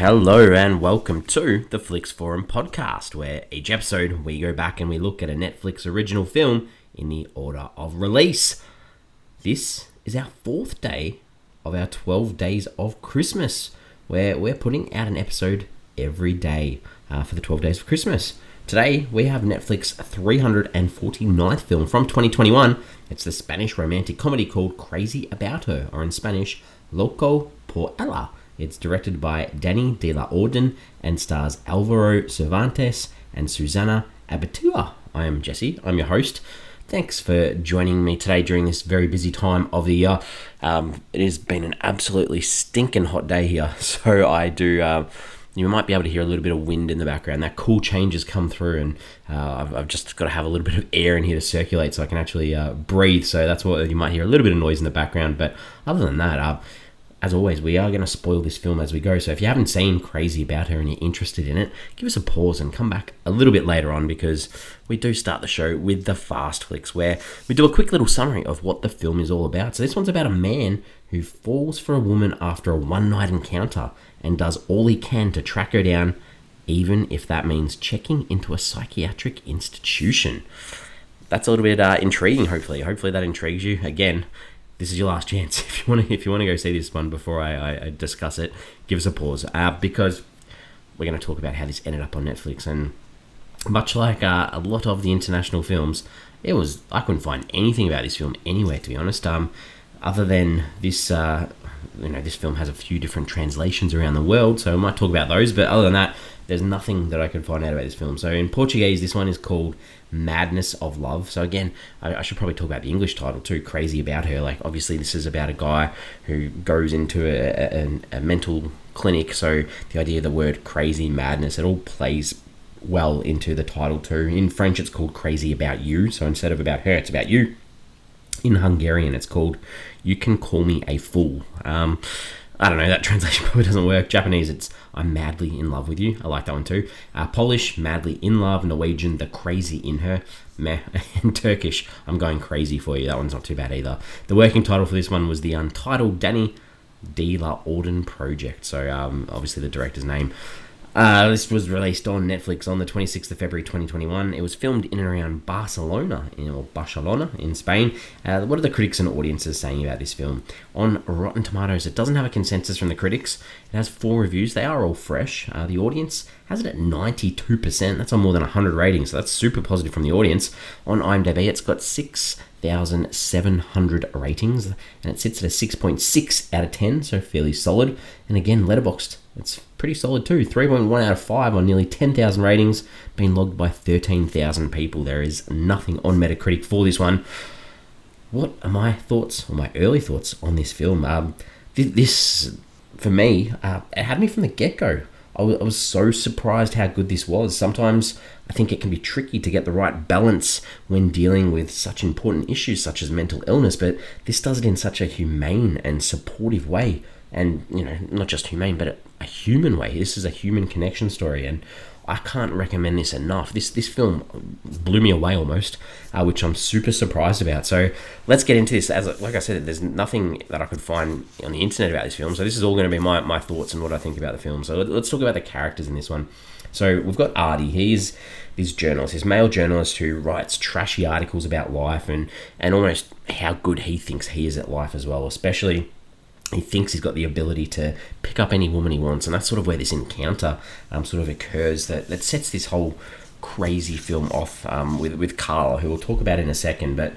Hello and welcome to the Flix Forum podcast, where each episode we go back and we look at a Netflix original film in the order of release. This is our fourth day of our 12 days of Christmas, where we're putting out an episode every day for the 12 days of Christmas. Today we have Netflix's 349th film from 2021. It's the Spanish romantic comedy called Crazy About Her, or in Spanish, Loco por ella. It's directed by Dani de la Orden and stars Alvaro, Cervantes and Susana Abaitua. I am Jesse, I'm your host. Thanks for joining me today during this very busy time of the year. It has been an absolutely stinking hot day here, so I do... you might be able to hear a little bit of wind in the background. That cool change has come through, and I've just got to have a little bit of air in here to circulate so I can actually breathe. So that's what you might hear, a little bit of noise in the background. But other than that, as always, we are going to spoil this film as we go. So if you haven't seen Crazy About Her and you're interested in it, give us a pause and come back a little bit later on, because we do start the show with the Fast Flicks, where we do a quick little summary of what the film is all about. So this one's about a man who falls for a woman after a one-night encounter and does all he can to track her down, even if that means checking into a psychiatric institution. That's a little bit intriguing, hopefully. Hopefully that intrigues you. Again, this is your last chance. If you want to go see this one before I discuss it, give us a pause, because we're going to talk about how this ended up on Netflix. And much like a lot of the international films, I couldn't find anything about this film anywhere, to be honest. Other than this, this film has a few different translations around the world, so we might talk about those. But other than that, there's nothing that I could find out about this film. So in Portuguese, this one is called Madness of Love. So again, I should probably talk about the English title too, Crazy About Her. Like, obviously this is about a guy who goes into a mental clinic. So the idea of the word crazy, madness, it all plays well into the title too. In French, it's called Crazy About You. So instead of about her, it's about you. In Hungarian, it's called You Can Call Me a Fool. I don't know, that translation probably doesn't work. Japanese, it's I'm madly in love with you. I like that one too. Polish, madly in love. Norwegian, the crazy in her. Meh. And Turkish, I'm going crazy for you. That one's not too bad either. The working title for this one was the untitled Dani de la Orden project. So obviously the director's name. This was released on Netflix on the 26th of February 2021. It was filmed in and around Barcelona in Spain. What are the critics and audiences saying about this film? On Rotten Tomatoes, it doesn't have a consensus from the critics. It has 4 reviews. They are all fresh. The audience has it at 92%. That's on more than 100 ratings, so that's super positive from the audience. On IMDb, it's got 6,700 ratings, and it sits at a 6.6 out of 10, so fairly solid. And again, Letterboxd, it's pretty solid too. 3.1 out of 5 on nearly 10,000 ratings, being logged by 13,000 people. There is nothing on Metacritic for this one. What are my thoughts, or my early thoughts on this film? This, for me, it had me from the get-go. I was so surprised how good this was. Sometimes I think it can be tricky to get the right balance when dealing with such important issues such as mental illness, but this does it in such a humane and supportive way. And, not just humane, but a human way. This is a human connection story, and I can't recommend this enough. This film blew me away almost, which I'm super surprised about. So let's get into this. Like I said, there's nothing that I could find on the internet about this film, so this is all going to be my thoughts and what I think about the film. So let's talk about the characters in this one. So we've got Artie. He's this journalist, this male journalist who writes trashy articles about life and almost how good he thinks he is at life as well, especially... He thinks he's got the ability to pick up any woman he wants, and that's sort of where this encounter sort of occurs that sets this whole crazy film off with Carla, who we'll talk about in a second. But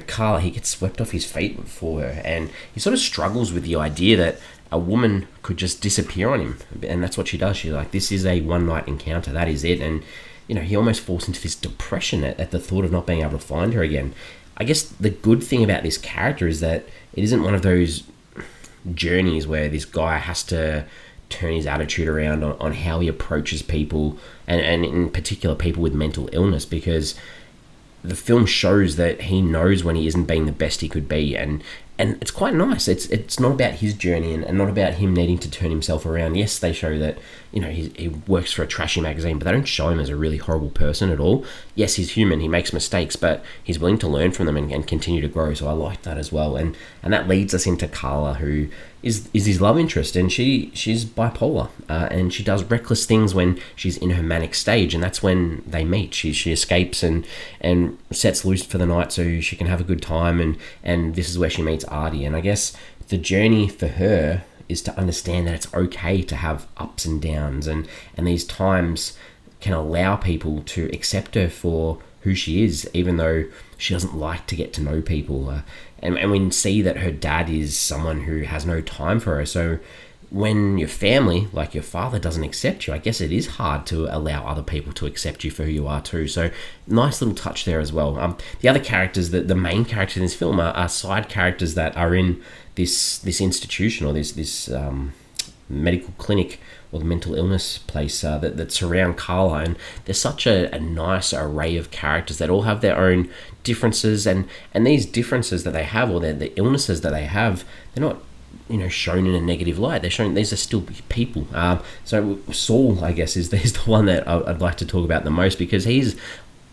Carla, he gets swept off his feet for her, and he sort of struggles with the idea that a woman could just disappear on him, and that's what she does. She's like, this is a one-night encounter, that is it. And he almost falls into this depression at the thought of not being able to find her again. I guess the good thing about this character is that it isn't one of those journeys where this guy has to turn his attitude around on how he approaches people, and in particular people with mental illness, because the film shows that he knows when he isn't being the best he could be, and it's quite nice. It's not about his journey and not about him needing to turn himself around. Yes, they show that he works for a trashy magazine, but they don't show him as a really horrible person at all. Yes, he's human, he makes mistakes, but he's willing to learn from them and continue to grow. So I like that as well, and that leads us into Carla, who is his love interest, and she's bipolar, and she does reckless things when she's in her manic stage, and that's when they meet. She escapes and sets loose for the night so she can have a good time, and this is where she meets Artie. And I guess the journey for her is to understand that it's okay to have ups and downs, and these times can allow people to accept her for who she is, even though she doesn't like to get to know people. And we see that her dad is someone who has no time for her. So when your family, like your father, doesn't accept you, I guess it is hard to allow other people to accept you for who you are too. So nice little touch there as well. The other characters, the main characters in this film are side characters that are in this institution, or this medical clinic or the mental illness place that surround Carla. And there's such a nice array of characters that all have their own differences, and these differences that they have, or the illnesses that they have, they're not shown in a negative light. They're shown, these are still people. So Saul, I guess, is the one that I'd like to talk about the most, because he's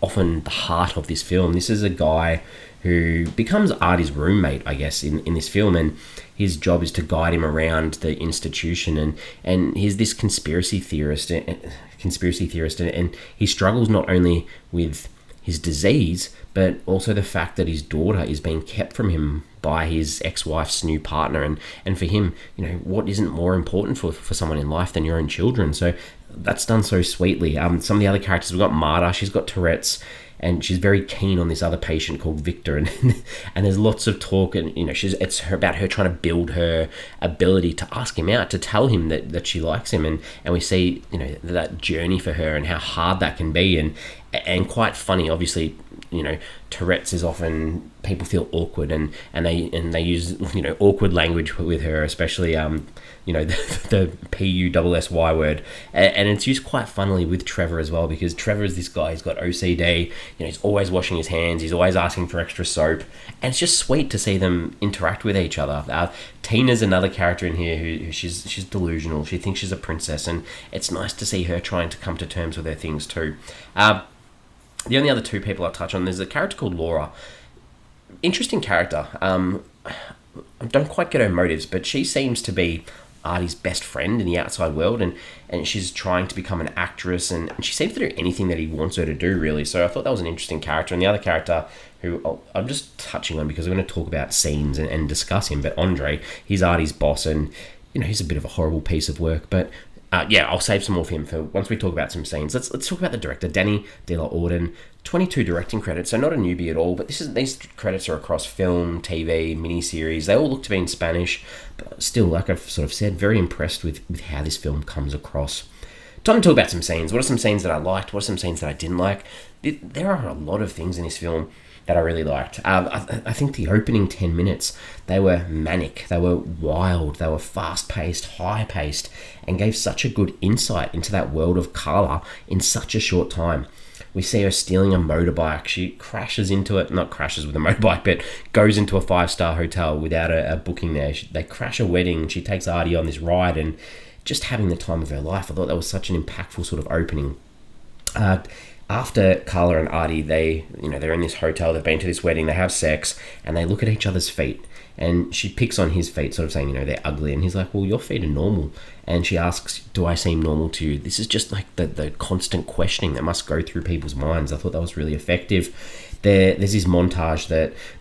often the heart of this film. This is a guy who becomes Artie's roommate, I guess, in this film, and his job is to guide him around the institution, and he's this conspiracy theorist, and he struggles not only with his disease, but also the fact that his daughter is being kept from him by his ex-wife's new partner, and for him, what isn't more important for someone in life than your own children? So that's done so sweetly. Some of the other characters, we've got Marta, she's got Tourette's, and she's very keen on this other patient called Victor, and there's lots of talk, and it's about her trying to build her ability to ask him out, to tell him that she likes him, and we see that journey for her and how hard that can be, and quite funny. Obviously, Tourette's is often, people feel awkward, and they use awkward language with her, especially the PUSSY word, and it's used quite funnily with Trevor as well, because Trevor is this guy, he's got OCD, he's always washing his hands, he's always asking for extra soap, and it's just sweet to see them interact with each other. Tina's another character in here who she's delusional, she thinks she's a princess, and it's nice to see her trying to come to terms with her things too. The only other two people I'll touch on, there's a character called Laura. Interesting character. I don't quite get her motives, but she seems to be Artie's best friend in the outside world, and she's trying to become an actress, and she seems to do anything that he wants her to do, really. So I thought that was an interesting character. And the other character, who I'm just touching on because we're going to talk about scenes and discuss him, but Andre, he's Artie's boss, and he's a bit of a horrible piece of work, but I'll save some more for him for once we talk about some scenes. Let's talk about the director, Dani de la Orden. 22 directing credits, so not a newbie at all, but these credits are across film, TV, miniseries. They all look to be in Spanish, but still, like I've sort of said, very impressed with how this film comes across. Time to talk about some scenes. What are some scenes that I liked? What are some scenes that I didn't like? There are a lot of things in this film that I really liked. I think the opening 10 minutes, they were manic, they were wild, they were fast-paced, high-paced, and gave such a good insight into that world of Carla in such a short time. We see her stealing a motorbike. She crashes into it, not crashes with a motorbike, but goes into a 5-star hotel without a booking there. They crash a wedding. She takes Artie on this ride, and just having the time of her life. I thought that was such an impactful sort of opening. After Carla and Artie, they're in this hotel, they've been to this wedding, they have sex, and they look at each other's feet. And she picks on his feet, sort of saying, they're ugly. And he's like, well, your feet are normal. And she asks, do I seem normal to you? This is just like the constant questioning that must go through people's minds. I thought that was really effective. There's this montage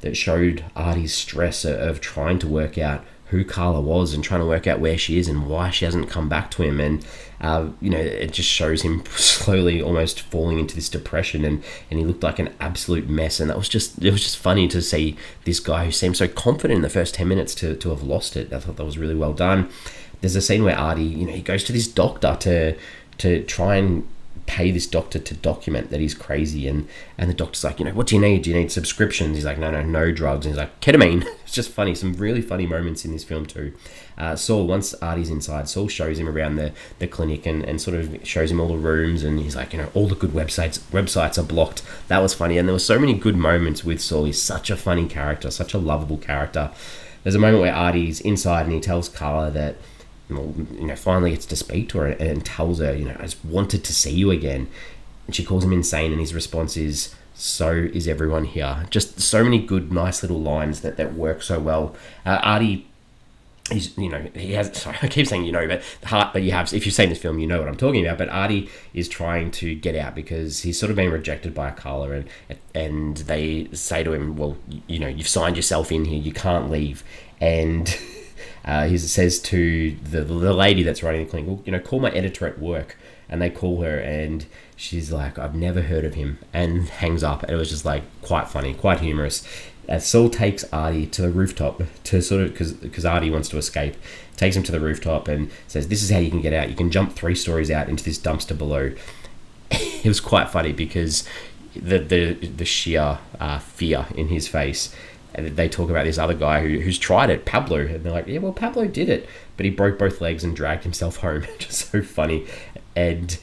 that showed Artie's stress of trying to work out who Carla was and trying to work out where she is and why she hasn't come back to him. And it just shows him slowly almost falling into this depression, and he looked like an absolute mess. And it was just funny to see this guy who seemed so confident in the first 10 minutes to have lost it. I thought that was really well done. There's a scene where Artie, he goes to this doctor to try and pay this doctor to document that he's crazy, and the doctor's like, what do you need? Do you need subscriptions? He's like, no drugs. And he's like, ketamine. It's just funny. Some really funny moments in this film too. Saul, once Artie's inside, Saul shows him around the clinic and sort of shows him all the rooms, and he's like, all the good websites are blocked. That was funny, and there were so many good moments with Saul. He's such a funny character, such a lovable character. There's a moment where Artie's inside and he tells Carla that, finally gets to speak to her and tells her, I just wanted to see you again. And she calls him insane, and his response is, so is everyone here. Just so many good, nice little lines that work so well. Artie he's, he has, sorry, I keep saying, but the heart that you have, if you've seen this film, you know what I'm talking about. But Artie is trying to get out because he's sort of been rejected by Carla, and they say to him, well, you've signed yourself in here, you can't leave. And he says to the lady that's running the clinic, well, call my editor at work. And they call her, and she's like, I've never heard of him, and hangs up. And it was just like quite funny, quite humorous. Saul takes Artie to the rooftop to sort of, because Artie wants to escape, takes him to the rooftop and says, this is how you can get out. You can jump 3 stories out into this dumpster below. It was quite funny because the sheer fear in his face. And they talk about this other guy who's tried it, Pablo, and they're like, yeah, well, Pablo did it, but he broke both legs and dragged himself home. Just so funny. And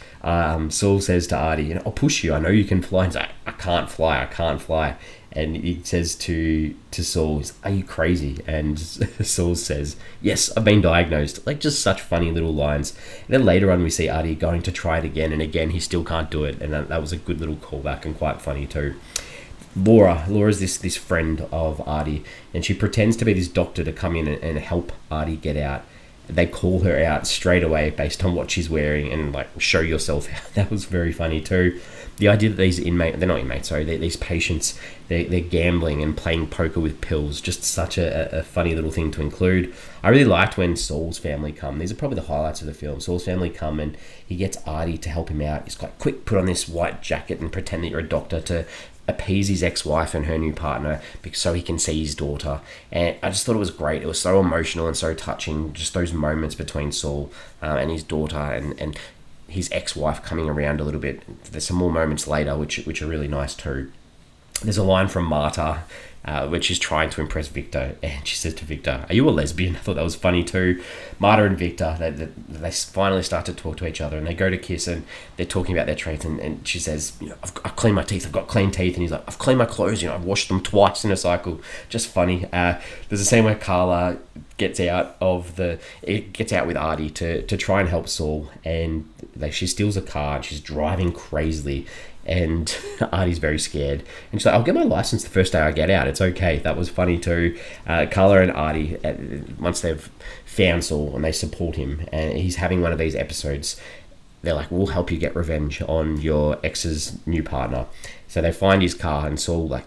Saul says to Artie, I'll push you, I know you can fly. He's like, I can't fly. And he says to Saul, are you crazy? And Saul says, yes, I've been diagnosed. Like, just such funny little lines. And then later on we see Artie going to try it again, and again he still can't do it. And that was a good little callback and quite funny too. Laura's this friend of Artie, and she pretends to be this doctor to come in and help Artie get out. They call her out straight away based on what she's wearing and like, show yourself out. That was very funny too. The idea that these these patients, they're gambling and playing poker with pills, just such a funny little thing to include. I really liked when Saul's family come. These are probably the highlights of the film. Saul's family come and he gets Artie to help him out. He's like, quick, put on this white jacket and pretend that you're a doctor to appease his ex-wife and her new partner so he can see his daughter. And I just thought it was great. It was so emotional and so touching, just those moments between Saul and his daughter and his ex-wife coming around a little bit. There's some more moments later which are really nice too. There's a line from Marta where she's trying to impress Victor, and she says to Victor, are you a lesbian? I thought that was funny too. Marta and Victor, they finally start to talk to each other, and they go to kiss, and they're talking about their traits, and she says, I've cleaned my teeth, I've got clean teeth, and he's like, I've cleaned my clothes, I've washed them twice in a cycle. Just funny. There's a scene where Carla gets out with Artie to try and help Saul, and she steals a car and she's driving crazily, and Artie's very scared, and she's like, I'll get my license the first day I get out, it's okay. That was funny too. Carla and Artie, once they've found Saul and they support him, and he's having one of these episodes, they're like, we'll help you get revenge on your ex's new partner. So they find his car, and Saul, like,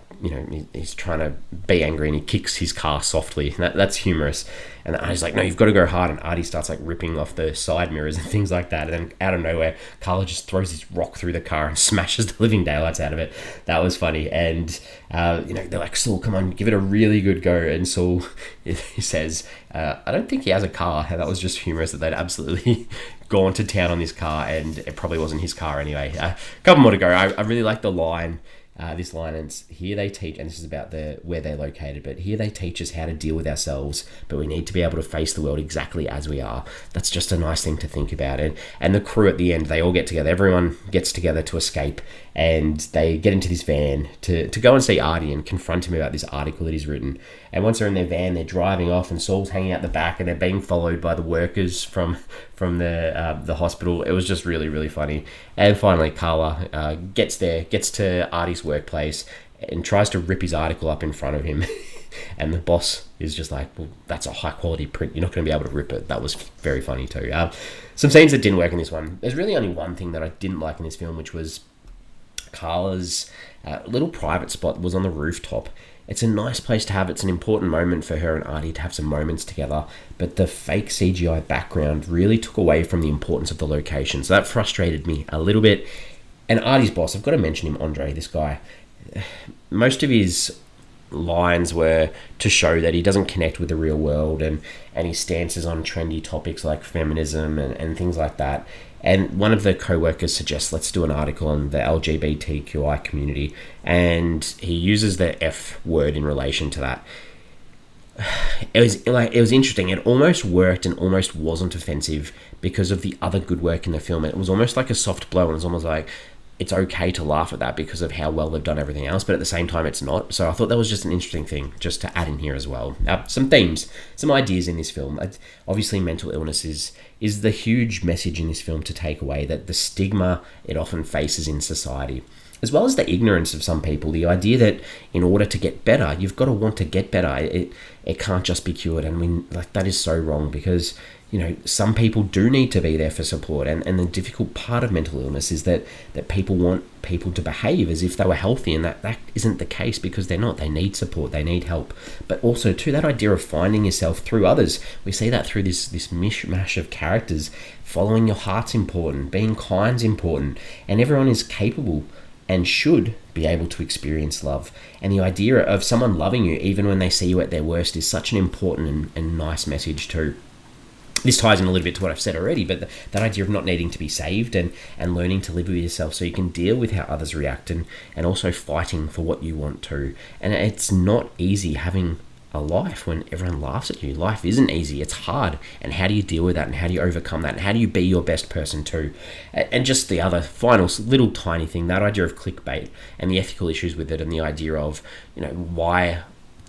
he's trying to be angry, and he kicks his car softly. That's humorous. And Artie's like, no, you've got to go hard. And Artie starts like ripping off the side mirrors and things like that. And then out of nowhere, Carla just throws this rock through the car and smashes the living daylights out of it. That was funny. And they're like, Saul, come on, give it a really good go. And Saul, he says, I don't think he has a car. And that was just humorous that they'd absolutely gone to town on this car, and it probably wasn't his car anyway. A couple more to go. I really like the line. This line, and here they teach, and this is about where they're located, but here they teach us how to deal with ourselves, but we need to be able to face the world exactly as we are. That's just a nice thing to think about. And the crew at the end, they all get together, everyone gets together to escape, and they get into this van to go and see Artie and confront him about this article that he's written. And once they're in their van, they're driving off, and Saul's hanging out the back, and they're being followed by the workers from the hospital. It was just really, really funny. And finally, Carla gets to Artie's workplace and tries to rip his article up in front of him. And the boss is just like, well, that's a high quality print, you're not going to be able to rip it. That was very funny too. Some scenes that didn't work in this one. There's really only one thing that I didn't like in this film, which was Carla's little private spot was on the rooftop. It's a nice place to have. It's an important moment for her and Artie to have some moments together, but the fake CGI background really took away from the importance of the location, so that frustrated me a little bit. And Artie's boss, I've got to mention him, Andre, this guy, most of his lines were to show that he doesn't connect with the real world, and his stances on trendy topics like feminism and things like that. And one of the co-workers suggests, let's do an article on the LGBTQI community, and he uses the F word in relation to that. It was interesting. It almost worked and almost wasn't offensive because of the other good work in the film. It was almost like a soft blow, and it's almost like it's okay to laugh at that because of how well they've done everything else, but at the same time it's not. So I thought that was just an interesting thing just to add in here as well. Some themes, some ideas in this film. Obviously mental illness is the huge message in this film to take away, that the stigma it often faces in society. as well as the ignorance of some people, the idea that in order to get better, you've got to want to get better. It can't just be cured, and that is so wrong, because some people do need to be there for support, and the difficult part of mental illness is that people want people to behave as if they were healthy, and that isn't the case, because they're not. They need support, they need help. But also too, that idea of finding yourself through others, we see that through this mishmash of characters. Following your heart's important, being kind's important, and everyone is capable and should be able to experience love. And the idea of someone loving you even when they see you at their worst is such an important and nice message too. This ties in a little bit to what I've said already, but that idea of not needing to be saved and learning to live with yourself so you can deal with how others react, and also fighting for what you want to. And it's not easy having a life when everyone laughs at you. Life isn't easy, it's hard. And how do you deal with that, and how do you overcome that, and how do you be your best person too? And just the other final little tiny thing, that idea of clickbait and the ethical issues with it, and the idea of why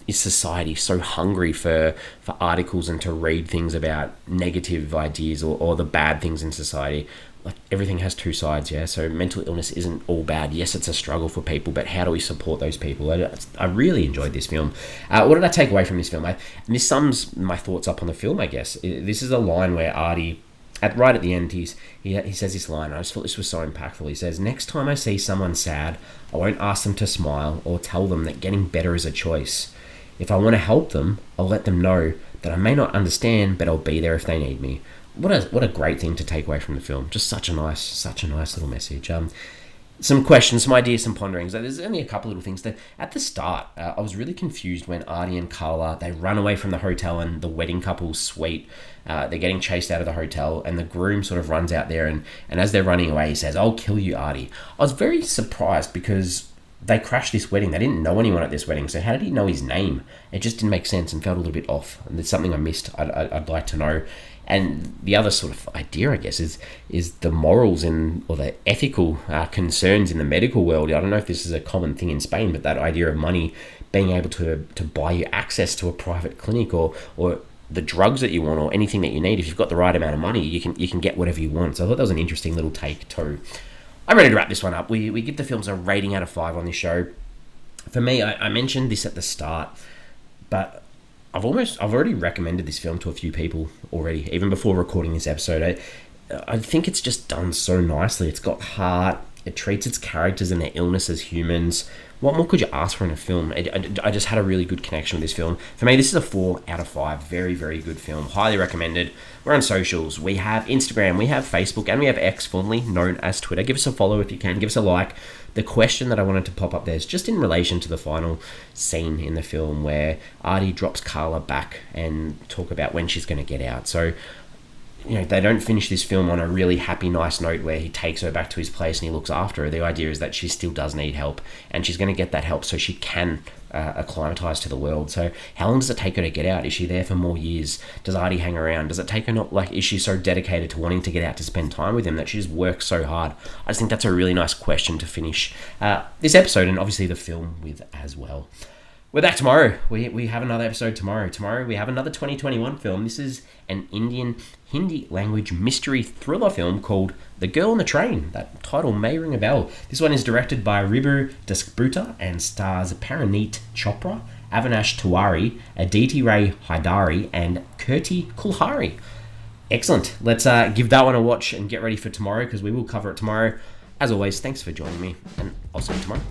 is society so hungry for articles and to read things about negative ideas or the bad things in society. Like, everything has two sides, yeah? So mental illness isn't all bad. Yes, it's a struggle for people, but how do we support those people? I really enjoyed this film. What did I take away from this film? This sums my thoughts up on the film, I guess. This is a line where Artie, right at the end, he says this line, and I just thought this was so impactful. He says, "Next time I see someone sad, I won't ask them to smile or tell them that getting better is a choice. If I want to help them, I'll let them know that I may not understand, but I'll be there if they need me." What a great thing to take away from the film. Just such a nice little message. Some questions, some ideas, some ponderings. There's only a couple little things. That at the start, I was really confused when Artie and Carla, they run away from the hotel and the wedding couple's suite. They're getting chased out of the hotel, and the groom sort of runs out there, and as they're running away, he says, "I'll kill you, Artie." I was very surprised, because they crashed this wedding. They didn't know anyone at this wedding, so how did he know his name? It just didn't make sense and felt a little bit off. And there's something I missed. I'd like to know. And the other sort of idea, I guess, is the morals or the ethical concerns in the medical world. I don't know if this is a common thing in Spain, but that idea of money being able to buy you access to a private clinic or the drugs that you want or anything that you need. If you've got the right amount of money, you can get whatever you want. So I thought that was an interesting little take too. I'm ready to wrap this one up. We give the films a rating out of 5 on this show. For me, I mentioned this at the start, but I've already recommended this film to a few people already, even before recording this episode. I think it's just done so nicely. It's got heart. It treats its characters and their illness as humans. What more could you ask for in a film? I just had a really good connection with this film. For me, this is a 4 out of 5. Very, very good film. Highly recommended. We're on socials. We have Instagram, we have Facebook, and we have X, formerly known as Twitter. Give us a follow if you can. Give us a like. The question that I wanted to pop up there is just in relation to the final scene in the film where Artie drops Carla back and talk about when she's going to get out. So, they don't finish this film on a really happy, nice note where he takes her back to his place and he looks after her. The idea is that she still does need help, and she's going to get that help so she can acclimatise to the world. So how long does it take her to get out? Is she there for more years? Does Artie hang around? Does it take her is she so dedicated to wanting to get out to spend time with him that she just works so hard? I just think that's a really nice question to finish this episode, and obviously the film with as well. We're back tomorrow. We have another episode tomorrow. Tomorrow we have another 2021 film. This is an Indian Hindi language mystery thriller film called The Girl on the Train. That title may ring a bell. This one is directed by Ribu Dasgupta and stars Paraneet Chopra, Avinash Tiwari, Aditi Ray Haidari, and Kirti Kulhari. Excellent. Let's give that one a watch and get ready for tomorrow, because we will cover it tomorrow. As always, thanks for joining me, and I'll see you tomorrow.